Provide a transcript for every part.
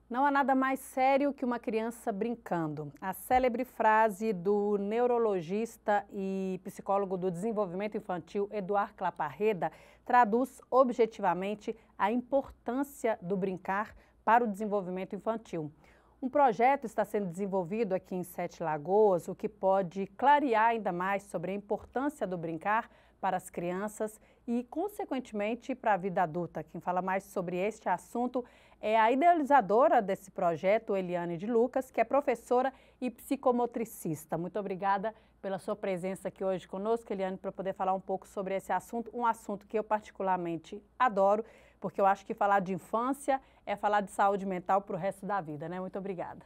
Não há nada mais sério que uma criança brincando. A célebre frase do neurologista e psicólogo do desenvolvimento infantil Eduard Claparreda traduz objetivamente a importância do brincar para o desenvolvimento infantil. Um projeto está sendo desenvolvido aqui em Sete Lagoas, o que pode clarear ainda mais sobre a importância do brincar para as crianças e, consequentemente, para a vida adulta. Quem fala mais sobre este assunto é a idealizadora desse projeto, Eliane de Lucas, que é professora e psicomotricista. Muito obrigada pela sua presença aqui hoje conosco, Eliane, para poder falar um pouco sobre esse assunto, um assunto que eu particularmente adoro, porque eu acho que falar de infância é falar de saúde mental para o resto da vida, né? Muito obrigada.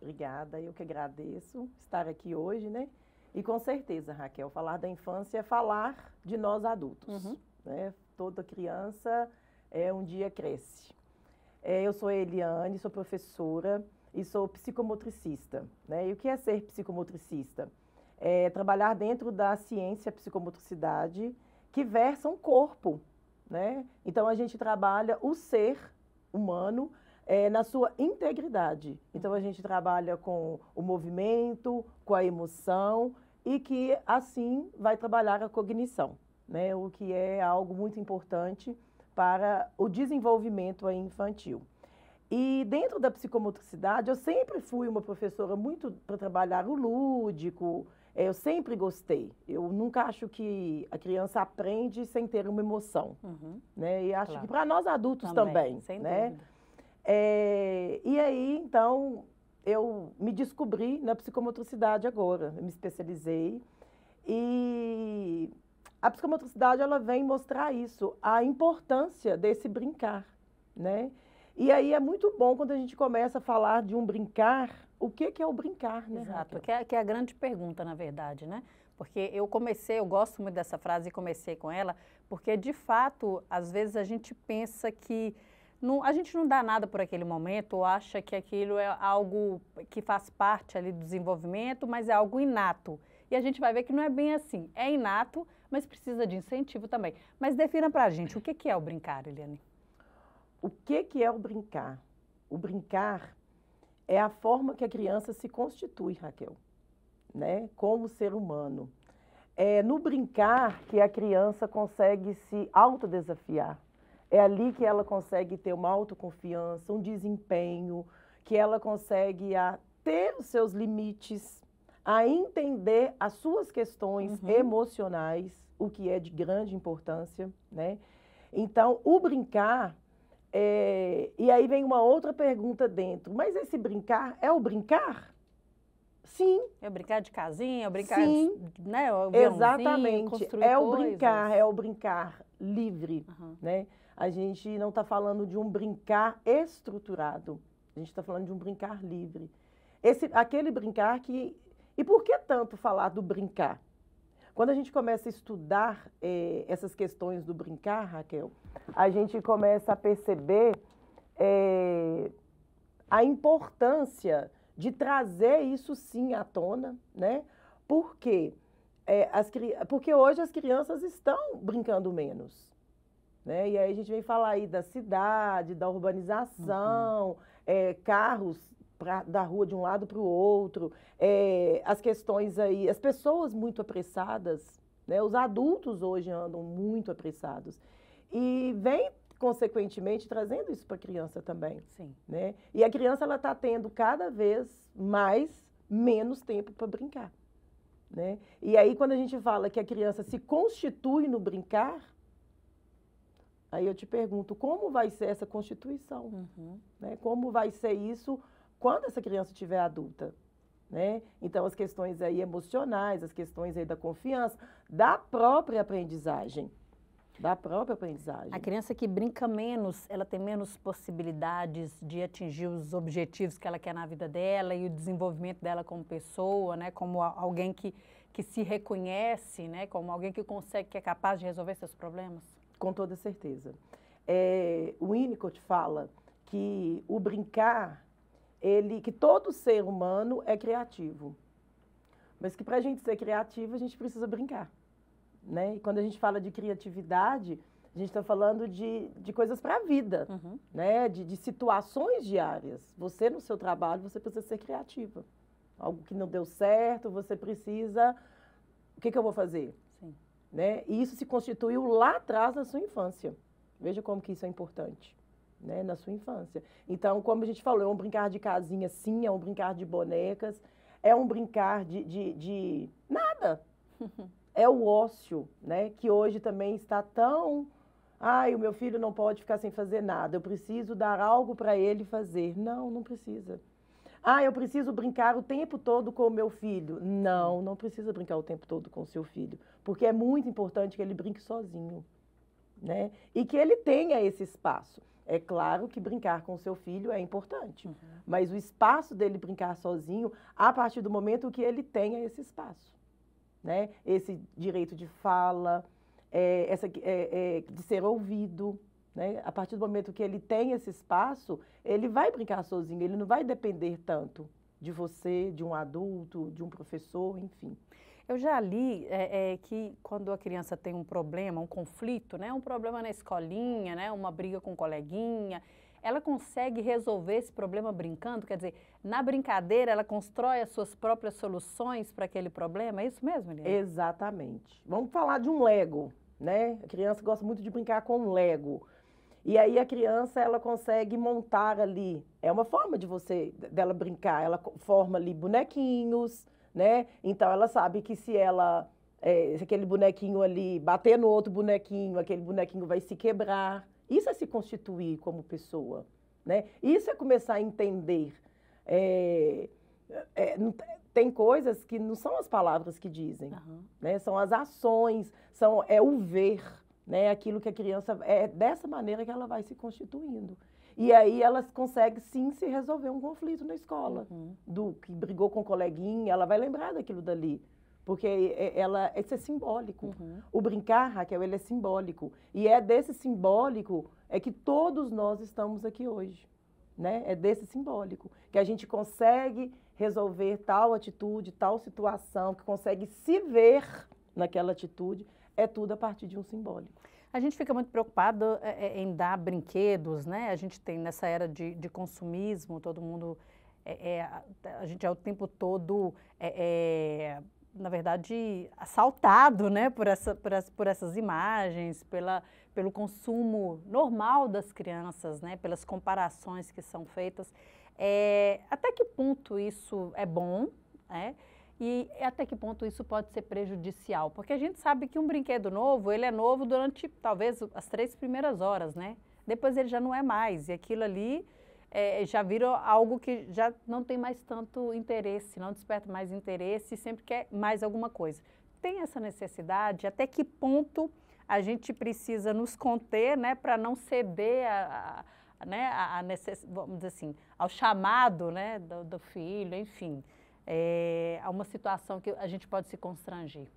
Obrigada, eu que agradeço estar aqui hoje, né? E com certeza, Raquel, falar da infância é falar de nós adultos, né? Toda criança um dia cresce. Eu sou a Eliane, sou professora e sou psicomotricista, né? E o que é ser psicomotricista? É trabalhar dentro da ciência psicomotricidade que versa um corpo, né? Então a gente trabalha o ser humano na sua integridade. Então a gente trabalha com o movimento, com a emoção e que assim vai trabalhar a cognição, né? O que é algo muito importante para o desenvolvimento infantil. E dentro da psicomotricidade, eu sempre fui uma professora muito para trabalhar o lúdico, eu sempre gostei. Eu nunca acho que a criança aprende sem ter uma emoção, né? E acho que para nós adultos também, sem né? dúvida. E aí, então, eu me descobri na psicomotricidade agora, eu me especializei. E a psicomotricidade, ela vem mostrar isso, a importância desse brincar, né? E aí é muito bom quando a gente começa a falar de um brincar, o que é o brincar, né, Exato, Raquel? que é a grande pergunta, na verdade, né? Porque eu gosto muito dessa frase e comecei com ela, porque de fato, às vezes a gente pensa que a gente não dá nada por aquele momento, ou acha que aquilo é algo que faz parte ali do desenvolvimento, mas é algo inato. E a gente vai ver que não é bem assim. É inato, mas precisa de incentivo também. Mas defina pra gente, o que é o brincar, Eliane? O que é o brincar? O brincar é a forma que a criança se constitui, Raquel, né? Como ser humano. É no brincar que a criança consegue se autodesafiar. É ali que ela consegue ter uma autoconfiança, um desempenho, que ela consegue ter os seus limites, a entender as suas questões emocionais, o que é de grande importância, né? Então, o brincar, e aí vem uma outra pergunta dentro, mas esse brincar é o brincar? Sim. É o brincar de casinha, é o brincar, Sim, né? O exatamente, construir é o coisas. brincar, é o brincar livre, né? A gente não está falando de um brincar estruturado, a gente está falando de um brincar livre. Aquele brincar que... E por que tanto falar do brincar? Quando a gente começa a estudar essas questões do brincar, Raquel, a gente começa a perceber a importância de trazer isso sim à tona, né? Por quê? Porque hoje as crianças estão brincando menos, né? E aí a gente vem falar aí da cidade, da urbanização, carros da rua de um lado para o outro, as questões aí, as pessoas muito apressadas, né? Os adultos hoje andam muito apressados. E vem, consequentemente, trazendo isso para a criança também. Sim. Né? E a criança ela está tendo cada vez menos tempo para brincar. Né? E aí, quando a gente fala que a criança se constitui no brincar, aí eu te pergunto, como vai ser essa constituição? Né? Como vai ser isso quando essa criança estiver adulta? Né? Então, as questões aí emocionais, as questões aí da confiança, da própria aprendizagem. A criança que brinca menos, ela tem menos possibilidades de atingir os objetivos que ela quer na vida dela e o desenvolvimento dela como pessoa, né? Como alguém que se reconhece, né? Como alguém que consegue, que é capaz de resolver seus problemas? Com toda certeza. O Winnicott fala que o brincar, que todo ser humano é criativo, mas que para a gente ser criativo, a gente precisa brincar. Né? E quando a gente fala de criatividade, A gente está falando de coisas para a vida, né? De situações diárias. Você, no seu trabalho, você precisa ser criativa. Algo que não deu certo, você precisa... O que eu vou fazer? Sim. Né? E isso se constituiu lá atrás na sua infância. Veja como que isso é importante, né? Na sua infância. Então, como a gente falou, é um brincar de casinha, sim, é um brincar de bonecas, é um brincar de nada. É o ócio, né? Que hoje também está tão... Ai, o meu filho não pode ficar sem fazer nada, eu preciso dar algo para ele fazer. Não, não precisa. Ah, eu preciso brincar o tempo todo com o meu filho. Não, não precisa brincar o tempo todo com o seu filho, porque é muito importante que ele brinque sozinho, né? E que ele tenha esse espaço. É claro que brincar com o seu filho é importante, mas o espaço dele brincar sozinho, a partir do momento que ele tenha esse espaço, né? Esse direito de fala, de ser ouvido, né? A partir do momento que ele tem esse espaço, ele vai brincar sozinho, ele não vai depender tanto de você, de um adulto, de um professor, enfim. Eu já li que quando a criança tem um problema, um conflito, né, um problema na escolinha, né, uma briga com um coleguinha, ela consegue resolver esse problema brincando? Quer dizer, na brincadeira ela constrói as suas próprias soluções para aquele problema? É isso mesmo, Eliane? Exatamente. Vamos falar de um Lego, né? A criança gosta muito de brincar com um Lego. E aí a criança, ela consegue montar ali, é uma forma dela brincar, ela forma ali bonequinhos, né? Então ela sabe que se aquele bonequinho ali bater no outro bonequinho, aquele bonequinho vai se quebrar. Isso é se constituir como pessoa, né? Isso é começar a entender. Tem coisas que não são as palavras que dizem, né? São as ações, é o ver. Né, aquilo que a criança, é dessa maneira que ela vai se constituindo. E aí ela consegue, sim, se resolver um conflito na escola. Do que brigou com o coleguinha, ela vai lembrar daquilo dali. Porque isso é simbólico. O brincar, Raquel, ele é simbólico. E é desse simbólico que todos nós estamos aqui hoje. Né? É desse simbólico. Que a gente consegue resolver tal atitude, tal situação, que consegue se ver naquela atitude. É tudo a partir de um simbólico. A gente fica muito preocupado em dar brinquedos, né? A gente tem nessa era de consumismo, todo mundo, a gente é o tempo todo, na verdade, assaltado, né? Por essas imagens, pelo consumo normal das crianças, né? Pelas comparações que são feitas. Até que ponto isso é bom, né? E até que ponto isso pode ser prejudicial? Porque a gente sabe que um brinquedo novo, ele é novo durante, talvez, as 3 primeiras horas, né? Depois ele já não é mais, e aquilo ali já vira algo que já não tem mais tanto interesse, não desperta mais interesse e sempre quer mais alguma coisa. Tem essa necessidade? Até que ponto a gente precisa nos conter, né, para não ceder vamos dizer assim, ao chamado, né, do filho, enfim. Há uma situação que a gente pode se constranger.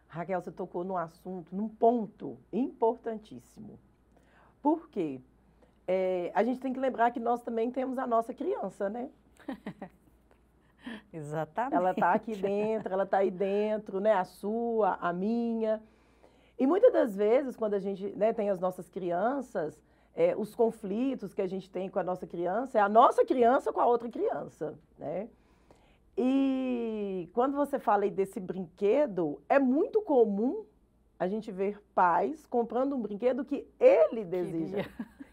Raquel, você tocou num assunto, num ponto importantíssimo. Por quê? A gente tem que lembrar que nós também temos a nossa criança, né? Exatamente. Ela está aqui dentro, ela está aí dentro, né? A sua, a minha. E muitas das vezes, quando a gente, né, tem as nossas crianças, os conflitos que a gente tem com a nossa criança, é a nossa criança com a outra criança, né? E quando você fala aí desse brinquedo, é muito comum a gente ver pais comprando um brinquedo que ele deseja,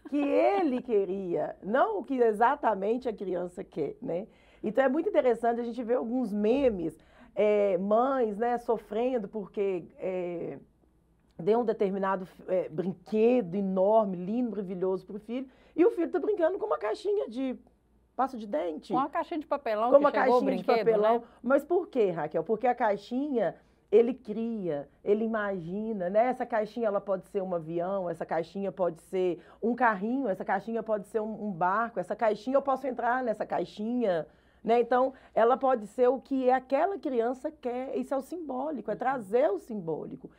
que ele queria, não o que exatamente a criança quer, né? Então é muito interessante a gente ver alguns memes, mães, né, sofrendo porque deu um determinado brinquedo enorme, lindo, maravilhoso para o filho, e o filho está brincando com uma caixinha de pasta de dente. Com uma caixinha de papelão, com uma caixinha de papelão. Né? Mas por quê, Raquel? Porque a caixinha, ele cria, ele imagina, né? Essa caixinha, ela pode ser um avião, essa caixinha pode ser um carrinho, essa caixinha pode ser um barco, essa caixinha eu posso entrar nessa caixinha, né? Então, ela pode ser o que aquela criança quer. Isso é o simbólico, é trazer o simbólico.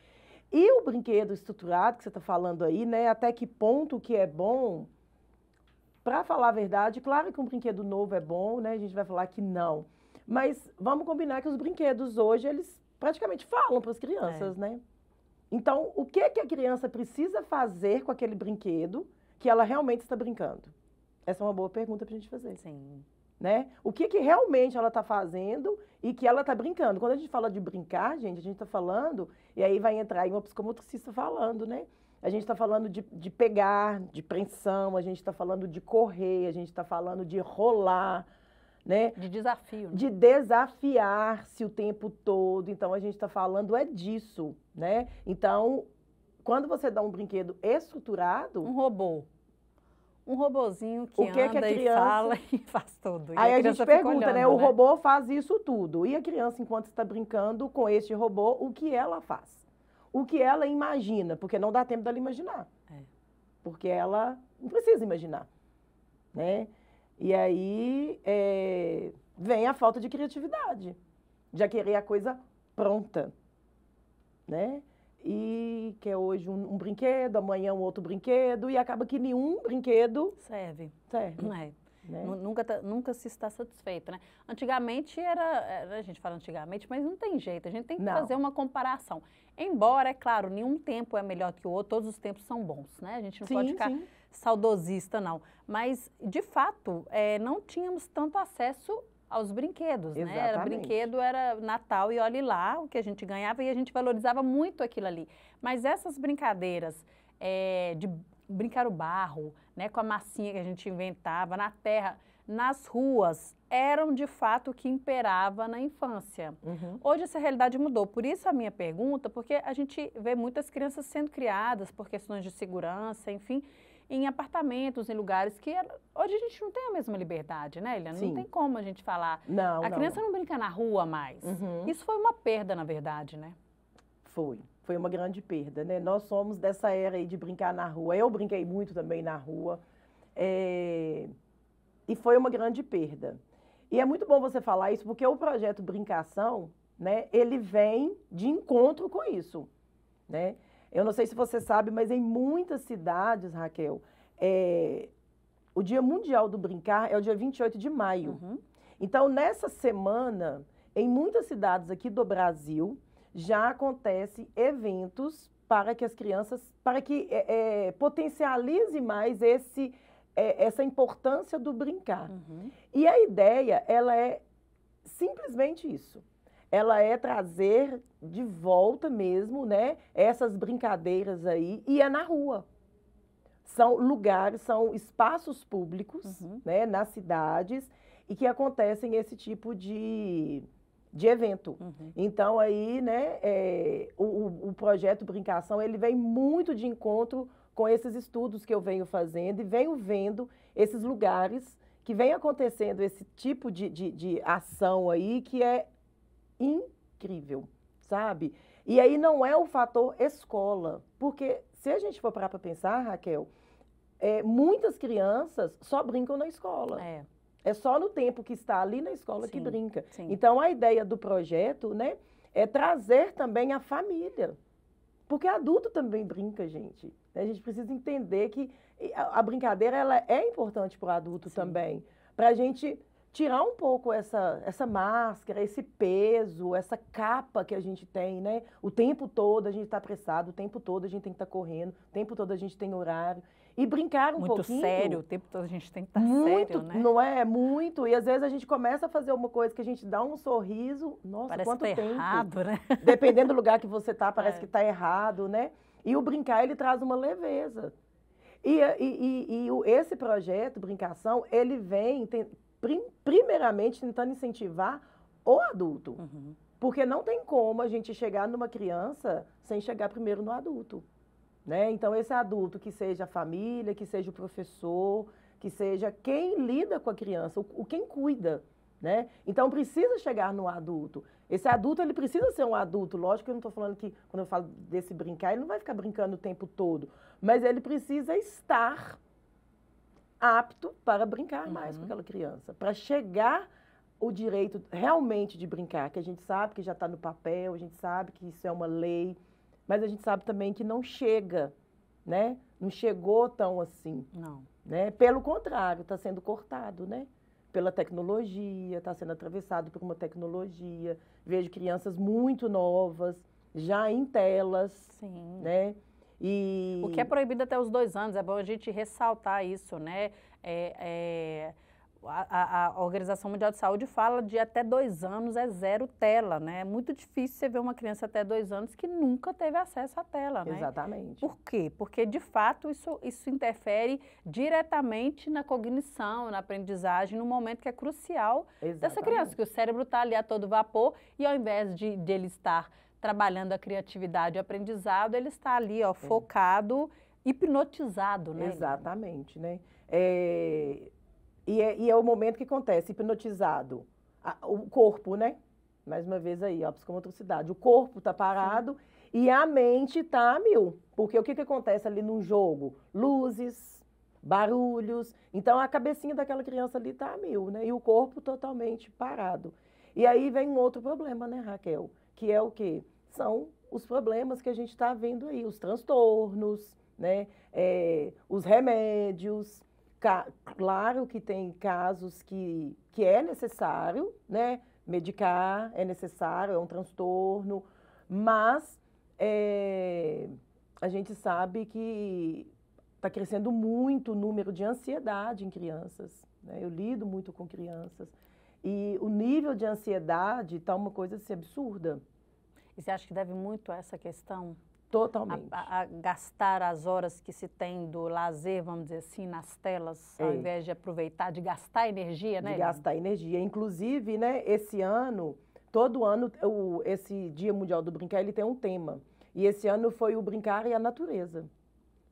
E o brinquedo estruturado que você está falando aí, né? Até que ponto que é bom? Para falar a verdade, claro que um brinquedo novo é bom, né? A gente vai falar que não. Mas vamos combinar que os brinquedos hoje, eles praticamente falam para as crianças, né? Então, o que que a criança precisa fazer com aquele brinquedo que ela realmente está brincando? Essa é uma boa pergunta para a gente fazer. Sim. Né? O que que realmente ela está fazendo e que ela está brincando. Quando a gente fala de brincar, gente, a gente está falando, e aí vai entrar em uma psicomotricista falando, né? A gente está falando de pegar, de preensão, a gente está falando de correr, a gente está falando de rolar, né? De desafio. Né? De desafiar-se o tempo todo. Então, a gente está falando disso, né? Então, quando você dá um brinquedo estruturado... Um robozinho que anda que a criança... e fala e faz tudo. E aí a gente pergunta, olhando, né? O robô faz isso tudo. E a criança, enquanto está brincando com este robô, o que ela faz? O que ela imagina? Porque não dá tempo dela imaginar. Porque ela não precisa imaginar, né? E aí vem a falta de criatividade. Já querer a coisa pronta, né? E que é hoje um brinquedo, amanhã um outro brinquedo, e acaba que nenhum brinquedo serve. Né? Nunca se está satisfeito, né? Antigamente a gente fala antigamente, mas não tem jeito, a gente tem que fazer uma comparação. Embora, é claro, nenhum tempo é melhor que o outro, todos os tempos são bons, né? A gente não pode ficar saudosista, não. Mas, de fato, não tínhamos tanto acesso aos brinquedos, exatamente. né? Brinquedo era Natal e olhe lá o que a gente ganhava e a gente valorizava muito aquilo ali. Mas essas brincadeiras de brincar o barro, né, com a massinha que a gente inventava na terra, nas ruas, eram de fato o que imperava na infância. Hoje essa realidade mudou, por isso a minha pergunta, porque a gente vê muitas crianças sendo criadas por questões de segurança, enfim, em apartamentos, em lugares que hoje a gente não tem a mesma liberdade, né, Eliana? Não tem como a gente falar. A criança não brinca na rua mais. Isso foi uma perda, na verdade, né? Foi uma grande perda, né? Nós somos dessa era aí de brincar na rua. Eu brinquei muito também na rua. E foi uma grande perda. E é muito bom você falar isso, porque o projeto Brincação, né, ele vem de encontro com isso, né? Eu não sei se você sabe, mas em muitas cidades, Raquel, o Dia Mundial do Brincar é o dia 28 de maio. Então, nessa semana, em muitas cidades aqui do Brasil, já acontecem eventos para que as crianças, para que potencialize mais essa importância do brincar. E a ideia, ela é simplesmente isso. Ela é trazer de volta mesmo, né, essas brincadeiras aí, e é na rua. São lugares, são espaços públicos, né, nas cidades, e que acontecem esse tipo de evento. Então, aí, né, o projeto Brincação, ele vem muito de encontro com esses estudos que eu venho fazendo e venho vendo esses lugares que vem acontecendo esse tipo de ação aí que é incrível, sabe? E aí não é o fator escola, porque se a gente for parar para pensar, Raquel, muitas crianças só brincam na escola. É só no tempo que está ali na escola que brinca. Então, a ideia do projeto, né, é trazer também a família. Porque adulto também brinca, gente. A gente precisa entender que a brincadeira ela é importante para o adulto também. Para a gente tirar um pouco essa máscara, esse peso, essa capa que a gente tem, né? O tempo todo a gente está apressado, o tempo todo a gente tem que estar correndo, o tempo todo a gente tem horário. E brincar um pouquinho... Muito sério, o tempo todo a gente tem que estar sério, né? Não é? Muito. E às vezes a gente começa a fazer uma coisa que a gente dá um sorriso, nossa, parece quanto que tá tempo. errado, né? Dependendo do lugar que você está, parece que está errado, né? E o brincar, ele traz uma leveza. E esse projeto, Brincação, ele vem, primeiramente, tentando incentivar o adulto. Porque não tem como a gente chegar numa criança sem chegar primeiro no adulto. Né? Então, esse adulto, que seja a família, que seja o professor, que seja quem lida com a criança, quem cuida, né? Então, precisa chegar no adulto. Esse adulto, ele precisa ser um adulto. Lógico que eu não estou falando que, quando eu falo desse brincar, ele não vai ficar brincando o tempo todo. Mas ele precisa estar apto para brincar mais com aquela criança. Para chegar o direito realmente de brincar, que a gente sabe que já está no papel, a gente sabe que isso é uma lei, mas a gente sabe também que não chega, né? Não chegou tão assim. Não. Né? Pelo contrário, está sendo cortado, né? Pela tecnologia, está sendo atravessado por uma tecnologia. Vejo crianças muito novas, já em telas, Sim. né? O que é proibido até os 2 anos, é bom a gente ressaltar isso, né? A Organização Mundial de Saúde fala de até 2 anos é 0 tela, né? É muito difícil você ver uma criança até 2 anos que nunca teve acesso à tela, né? Exatamente. Por quê? Porque, de fato, isso interfere diretamente na cognição, na aprendizagem, no momento que é crucial dessa criança, que o cérebro está ali a todo vapor e ao invés de ele estar trabalhando a criatividade e o aprendizado, ele está ali, ó, focado, hipnotizado, né? Exatamente, né? E é o momento que acontece, hipnotizado. O corpo, né? Mais uma vez aí, ó, a psicomotricidade. O corpo está parado e a mente está a mil. Porque o que acontece ali num jogo? Luzes, barulhos. Então, a cabecinha daquela criança ali está a mil, né? E o corpo totalmente parado. E aí vem um outro problema, né, Raquel? Que é o quê? São os problemas que a gente está vendo aí, os transtornos, né? Os remédios. Claro que tem casos que é necessário, né, medicar, é necessário, é um transtorno, mas a gente sabe que está crescendo muito o número de ansiedade em crianças, né? Eu lido muito com crianças e o nível de ansiedade está uma coisa assim, absurda. E você acha que deve muito a essa questão? Totalmente. A gastar as horas que se tem do lazer, vamos dizer assim, nas telas, ao invés de aproveitar, de gastar energia, né? De gastar energia. Inclusive, né, esse ano, todo ano, esse Dia Mundial do Brincar, ele tem um tema. E esse ano foi o brincar e a natureza.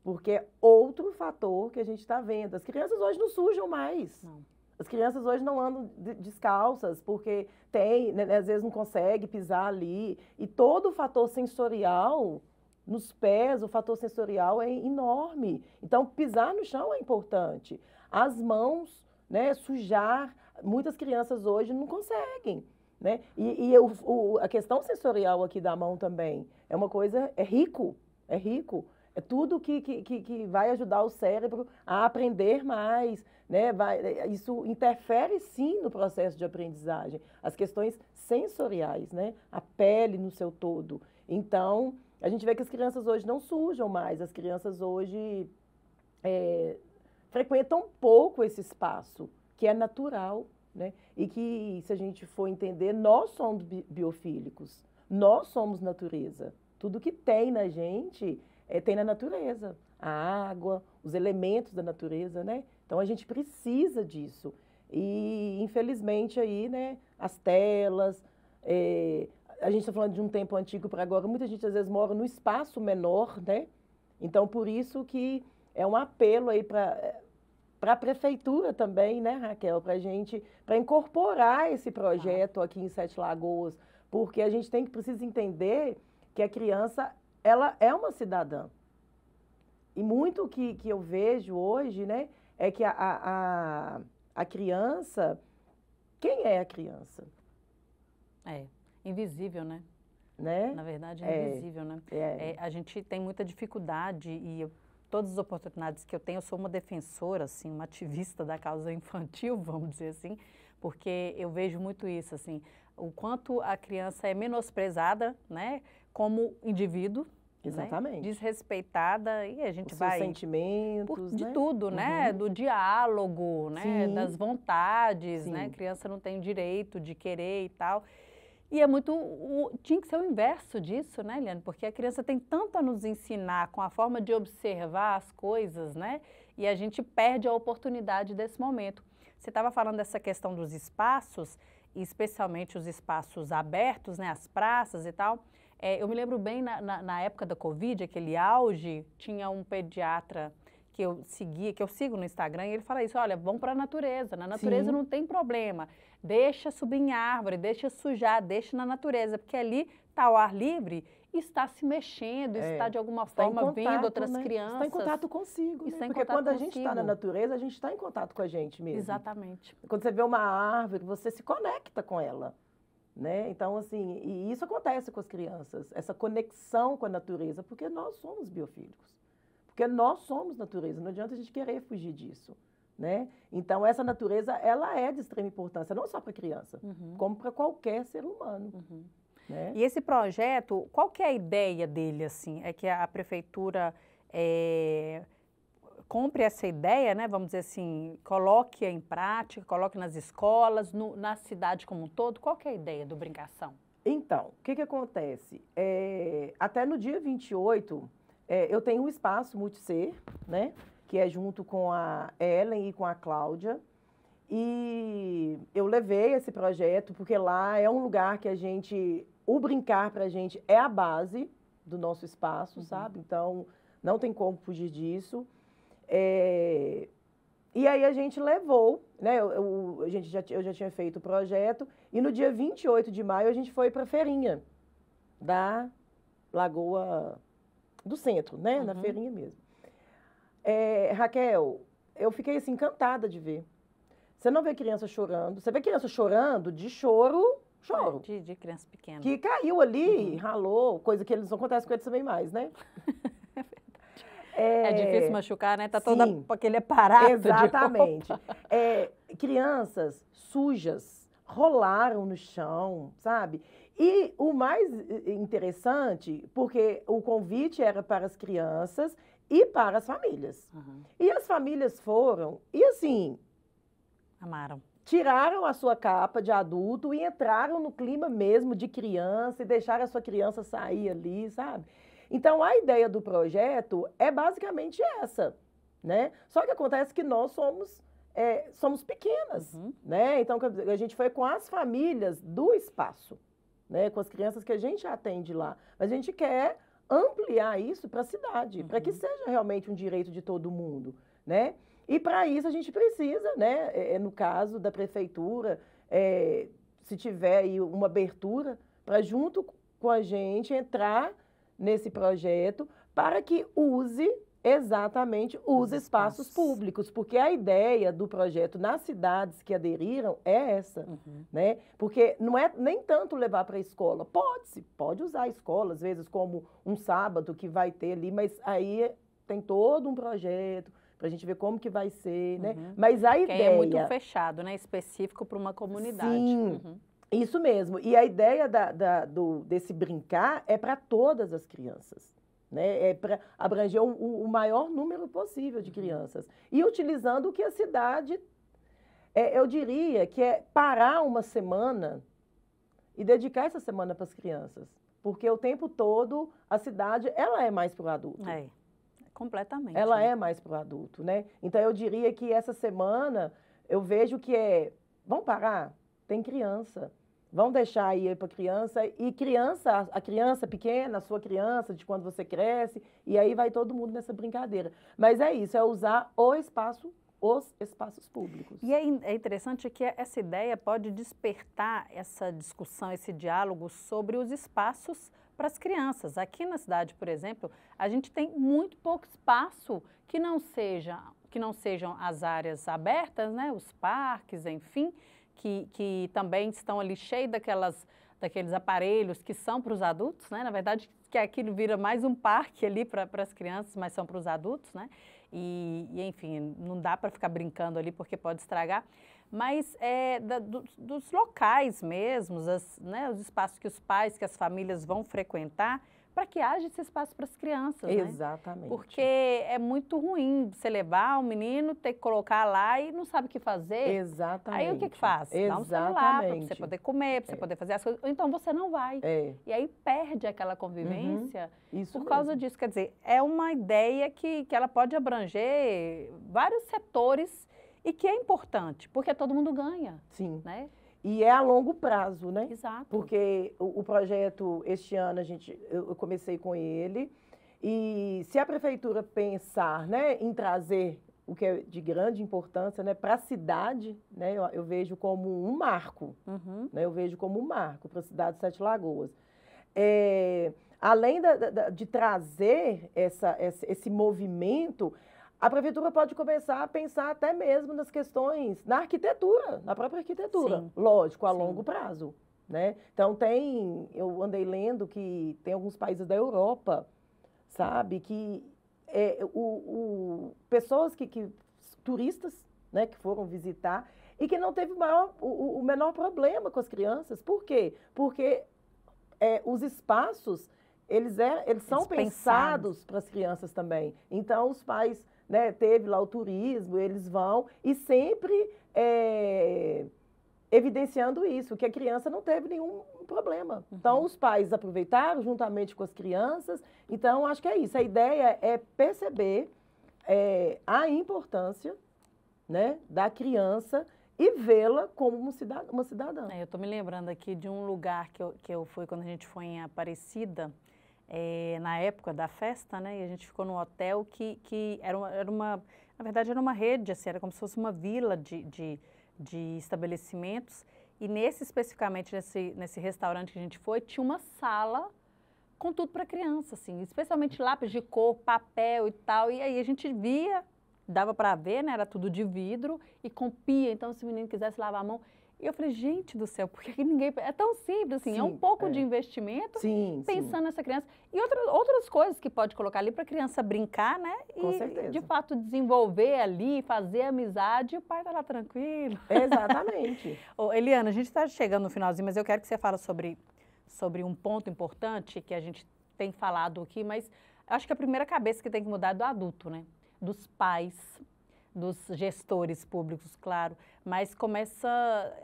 Porque é outro fator que a gente está vendo. As crianças hoje não sujam mais. Não. As crianças hoje não andam descalças, porque tem, né, às vezes não consegue pisar ali. E todo o fator sensorial nos pés, o fator sensorial é enorme. Então, pisar no chão é importante. As mãos, né, sujar, muitas crianças hoje não conseguem, né? A questão sensorial aqui da mão também é uma coisa, é rico. É tudo que vai ajudar o cérebro a aprender mais, né? Isso interfere, sim, no processo de aprendizagem. As questões sensoriais, né? A pele no seu todo. Então, a gente vê que as crianças hoje não sujam mais, as crianças hoje frequentam pouco esse espaço, que é natural, né? E que, se a gente for entender, nós somos biofílicos, nós somos natureza. Tudo que tem na gente tem na natureza, a água, os elementos da natureza, né? Então, a gente precisa disso. E, infelizmente, aí, né, as telas... a gente está falando de um tempo antigo para agora, muita gente às vezes mora num espaço menor, né? Então, por isso que é um apelo aí para a prefeitura também, né, Raquel, para incorporar esse projeto aqui em Sete Lagoas, porque a gente precisa entender que a criança, ela é uma cidadã. E muito que eu vejo hoje, né, é que a criança, quem é a criança? Invisível, né? Na verdade, é invisível, né? A gente tem muita dificuldade e todas as oportunidades que eu tenho, eu sou uma defensora, assim, uma ativista da causa infantil, vamos dizer assim, porque eu vejo muito isso, assim, o quanto a criança é menosprezada, né, como indivíduo. Exatamente. Né? Desrespeitada e a gente vai... Os sentimentos, de né? tudo, né? Do diálogo, né? Sim. Das vontades, Sim. né? A criança não tem direito de querer e tal. E é muito... tinha que ser o inverso disso, né, Eliane? Porque a criança tem tanto a nos ensinar com a forma de observar as coisas, né? E a gente perde a oportunidade desse momento. Você estava falando dessa questão dos espaços, e especialmente os espaços abertos, né? As praças e tal. Eu me lembro bem, na época da Covid, aquele auge, tinha um pediatra que eu seguia, que eu sigo no Instagram, e ele fala isso, olha, vão para a natureza, na natureza não tem problema, deixa subir em árvore, deixa sujar, deixa na natureza, porque ali está o ar livre e está se mexendo, está de alguma forma vendo outras crianças. Está em contato consigo, né? Porque quando a gente está na natureza, a gente está em contato com a gente mesmo. Exatamente. Quando você vê uma árvore, você se conecta com ela. Né? Então, assim, e isso acontece com as crianças, essa conexão com a natureza, porque nós somos biofílicos, porque nós somos natureza, não adianta a gente querer fugir disso, né? Então, essa natureza, ela é de extrema importância, não só para a criança, como para qualquer ser humano. né? E esse projeto, qual que é a ideia dele, assim? É que a prefeitura compre essa ideia, né? Vamos dizer assim, coloque em prática, coloque nas escolas, na cidade como um todo. Qual que é a ideia do Brincação? Então, o que acontece? Até no dia 28, eu tenho um espaço Multisser, né? Que é junto com a Ellen e com a Cláudia. E eu levei esse projeto porque lá é um lugar que o brincar pra gente é a base do nosso espaço, sabe? Então, não tem como fugir disso. E aí a gente levou, né? Eu já tinha feito o projeto e no dia 28 de maio a gente foi para a feirinha da Lagoa do Centro, né? Na feirinha mesmo. Raquel, eu fiquei assim encantada de ver. Você não vê criança chorando, você vê criança chorando de choro. De criança pequena. Que caiu ali, ralou, coisa que eles não acontece com eles também mais, né? É difícil machucar, né? Tá toda aquele aparato. Exatamente. Crianças sujas rolaram no chão, sabe? E o mais interessante, porque o convite era para as crianças e para as famílias. E as famílias foram, e assim... Amaram. Tiraram a sua capa de adulto e entraram no clima mesmo de criança e deixaram a sua criança sair ali, sabe? Então, a ideia do projeto é basicamente essa, né? Só que acontece que nós somos pequenas, né? Então, a gente foi com as famílias do espaço, né? Com as crianças que a gente atende lá. Mas a gente quer ampliar isso para a cidade, para que seja realmente um direito de todo mundo, né? E para isso a gente precisa, né? No caso da prefeitura, se tiver aí uma abertura para junto com a gente entrar nesse projeto para que use exatamente os espaços públicos, porque a ideia do projeto nas cidades que aderiram é essa, né? Porque não é nem tanto levar para a escola, pode usar a escola, às vezes como um sábado que vai ter ali, mas aí tem todo um projeto para a gente ver como que vai ser, né? Mas a ideia... é muito fechado, né? Específico para uma comunidade. Sim, isso mesmo. E a ideia desse brincar é para todas as crianças, né? É para abranger o maior número possível de crianças. E utilizando o que a cidade... eu diria que é parar uma semana e dedicar essa semana para as crianças. Porque o tempo todo a cidade, ela é mais para o adulto. Completamente. Ela é mais para o adulto, né? Então, eu diria que essa semana, eu vejo que vamos parar? Tem criança. Vão deixar aí para criança. E a criança pequena, a sua criança, de quando você cresce, e aí vai todo mundo nessa brincadeira. Mas é isso, é usar os espaços públicos. E é interessante que essa ideia pode despertar essa discussão, esse diálogo sobre os espaços para as crianças. Aqui na cidade, por exemplo, a gente tem muito pouco espaço que não sejam as áreas abertas, né? Os parques, enfim, que também estão ali cheios daqueles aparelhos que são para os adultos, né? Na verdade, que aquilo vira mais um parque ali para as crianças, mas são para os adultos, né? E, enfim, não dá para ficar brincando ali porque pode estragar. Mas dos locais mesmos, né, os espaços que os pais, que as famílias vão frequentar, para que haja esse espaço para as crianças, Exatamente. Né? Porque é muito ruim você levar o menino, ter que colocar lá e não sabe o que fazer. Exatamente. Aí o que faz? Dá um celular para você poder comer, para você poder fazer as coisas. Ou então você não vai. E aí perde aquela convivência por causa disso. Quer dizer, é uma ideia que ela pode abranger vários setores e que é importante, porque todo mundo ganha. Sim. Né? E é a longo prazo, né? Exato. Porque o projeto, este ano, eu comecei com ele, e se a prefeitura pensar, né, em trazer o que é de grande importância, né, para a cidade, né, eu vejo como um marco, né, eu vejo como um marco para a cidade de Sete Lagoas. Além de trazer esse movimento, a prefeitura pode começar a pensar até mesmo nas questões, na arquitetura, na própria arquitetura, Sim. Lógico, a longo prazo, né? Então, eu andei lendo que tem alguns países da Europa, sabe, que pessoas turistas, né, que foram visitar e que não teve o menor problema com as crianças. Por quê? Porque os espaços, eles são pensados para as crianças também. Então, os pais, né, teve lá o turismo, eles vão e sempre evidenciando isso, que a criança não teve nenhum problema. Então, os pais aproveitaram juntamente com as crianças. Então, acho que é isso. A ideia é perceber a importância, né, da criança e vê-la como uma cidadã. Eu estou me lembrando aqui de um lugar que eu fui quando a gente foi em Aparecida, na época da festa, né? E a gente ficou num hotel que na verdade era uma rede, assim, era como se fosse uma vila de estabelecimentos. E especificamente nesse restaurante que a gente foi, tinha uma sala com tudo para criança, assim, especialmente lápis de cor, papel e tal. E aí a gente via, dava para ver, né? Era tudo de vidro e com pia. Então, se o menino quisesse lavar a mão. E eu falei, gente do céu, por que ninguém... É tão simples, assim, é um pouco de investimento pensando nessa criança. E outras coisas que pode colocar ali para a criança brincar, né? Com certeza. De fato, desenvolver ali, fazer amizade e o pai tá lá tranquilo. Exatamente. Eliana, a gente está chegando no finalzinho, mas eu quero que você fale sobre um ponto importante que a gente tem falado aqui, mas acho que a primeira cabeça que tem que mudar é do adulto, né? Dos pais, dos gestores públicos, claro, mas começa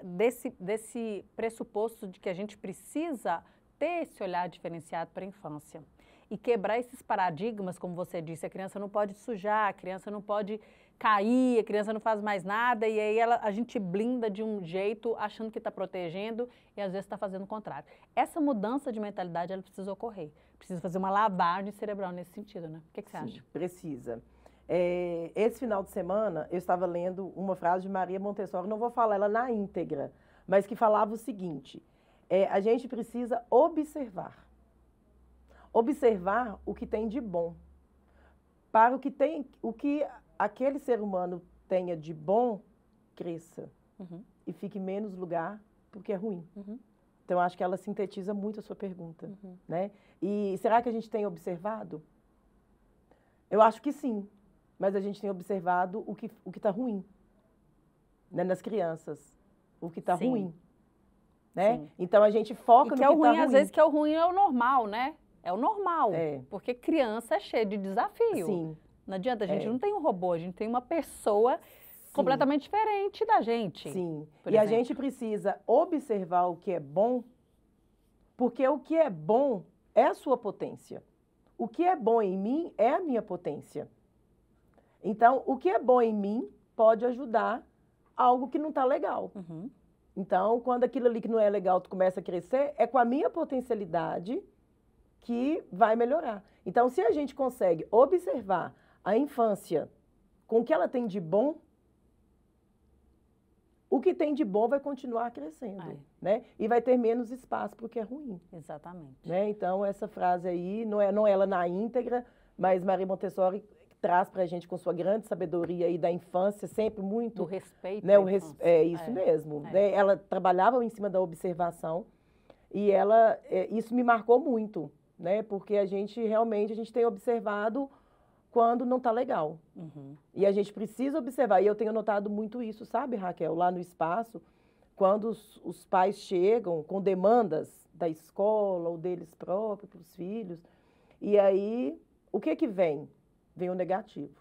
desse pressuposto de que a gente precisa ter esse olhar diferenciado para a infância e quebrar esses paradigmas, como você disse, a criança não pode sujar, a criança não pode cair, a criança não faz mais nada e aí a gente blinda de um jeito achando que está protegendo e às vezes está fazendo o contrário. Essa mudança de mentalidade, ela precisa ocorrer, precisa fazer uma lavagem cerebral nesse sentido, né? O que você acha? Precisa. Esse final de semana, eu estava lendo uma frase de Maria Montessori, não vou falar ela na íntegra, mas que falava o seguinte, a gente precisa observar o que tem de bom, para o que aquele ser humano tenha de bom, cresça e fique menos lugar porque é ruim. Então, acho que ela sintetiza muito a sua pergunta, né? E será que a gente tem observado? Eu acho que sim. Mas a gente tem observado o que está ruim, né, nas crianças, o que está ruim, né? Sim. Então a gente foca no que está ruim. Às vezes que é o ruim é o normal, né? É o normal, porque criança é cheia de desafio. Sim. Não adianta, a gente não tem um robô, a gente tem uma pessoa completamente diferente da gente. Sim, e a gente precisa observar o que é bom, porque o que é bom é a sua potência. O que é bom em mim é a minha potência. Então, o que é bom em mim pode ajudar algo que não está legal. Então, quando aquilo ali que não é legal começa a crescer, é com a minha potencialidade que vai melhorar. Então, se a gente consegue observar a infância com o que ela tem de bom, o que tem de bom vai continuar crescendo, né? E vai ter menos espaço para o que é ruim. Exatamente. Né? Então, essa frase aí, não é ela na íntegra, mas Maria Montessori traz para a gente com sua grande sabedoria aí da infância, sempre muito... Do respeito, né, isso mesmo. Né? Ela trabalhava em cima da observação e isso me marcou muito, né? Porque a gente tem observado quando não está legal. E a gente precisa observar. E eu tenho notado muito isso, sabe, Raquel? Lá no espaço, quando os pais chegam com demandas da escola ou deles próprios, para os filhos, e aí, o que vem? Vem o negativo.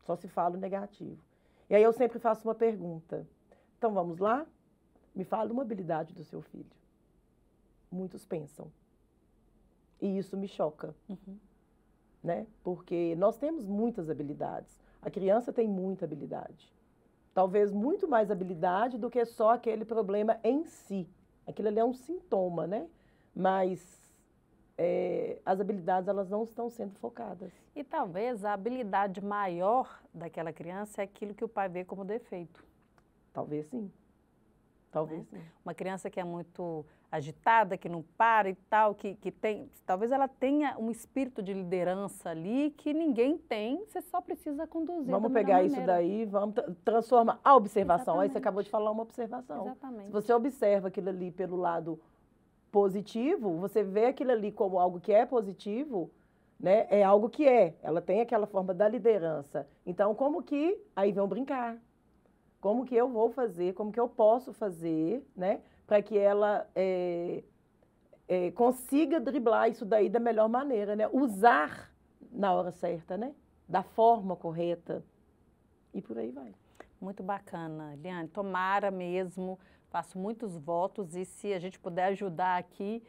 Só se fala o negativo. E aí eu sempre faço uma pergunta. Então, vamos lá? Me fala uma habilidade do seu filho. Muitos pensam. E isso me choca. Né? Porque nós temos muitas habilidades. A criança tem muita habilidade. Talvez muito mais habilidade do que só aquele problema em si. Aquilo ali é um sintoma, né? Mas as habilidades, elas não estão sendo focadas. E talvez a habilidade maior daquela criança é aquilo que o pai vê como defeito. Talvez sim. Talvez sim. Uma criança que é muito agitada, que não para e tal, que tem... Talvez ela tenha um espírito de liderança ali que ninguém tem, você só precisa conduzir. Vamos pegar isso daí, vamos transformar a observação. Exatamente. Aí você acabou de falar uma observação. Exatamente. Se você observa aquilo ali pelo lado positivo, você vê aquilo ali como algo que é positivo, né? É algo que ela tem aquela forma da liderança. Então, aí vão brincar. Como que eu vou fazer, como que eu posso fazer, né? Para que ela consiga driblar isso daí da melhor maneira, né? Usar na hora certa, né? Da forma correta. E por aí vai. Muito bacana, Eliane. Tomara mesmo, faço muitos votos e se a gente puder ajudar aqui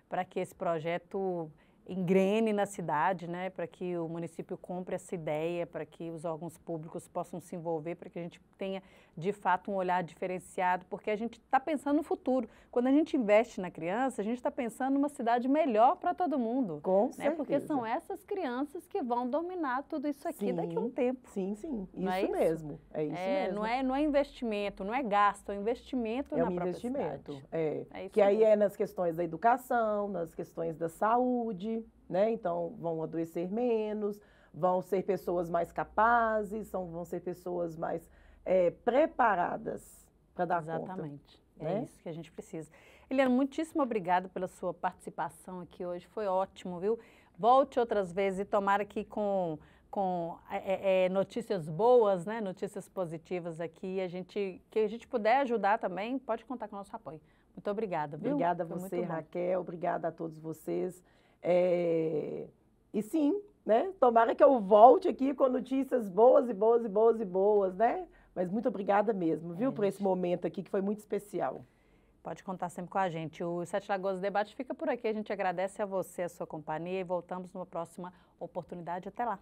para que esse projeto engrene na cidade, né, para que o município compre essa ideia, para que os órgãos públicos possam se envolver, para que a gente tenha, de fato, um olhar diferenciado, porque a gente está pensando no futuro. Quando a gente investe na criança, a gente está pensando numa cidade melhor para todo mundo. Com né, certeza. porque são essas crianças que vão dominar tudo isso aqui daqui a um tempo. Sim, sim. Não é Isso mesmo. É isso mesmo. Não é investimento, não é gasto, é investimento na própria investimento. cidade. É isso que aí mesmo. é nas questões da educação, nas questões da saúde, né? Então, vão adoecer menos, vão ser pessoas mais capazes, vão ser pessoas mais preparadas para dar conta. Exatamente. Né? É isso que a gente precisa. Eliane, muitíssimo obrigada pela sua participação aqui hoje. Foi ótimo, viu? Volte outras vezes e tomara que com notícias boas, né? Notícias positivas aqui, que a gente puder ajudar também, pode contar com o nosso apoio. Muito obrigada, viu? Obrigada a você, Raquel. Obrigada a todos vocês. E sim, né? Tomara que eu volte aqui com notícias boas e boas e boas e boas, né? Mas muito obrigada mesmo, viu? Por esse momento aqui que foi muito especial. Pode contar sempre com a gente. O Sete Lagoas Debate fica por aqui. A gente agradece a você, a sua companhia e voltamos numa próxima oportunidade. Até lá.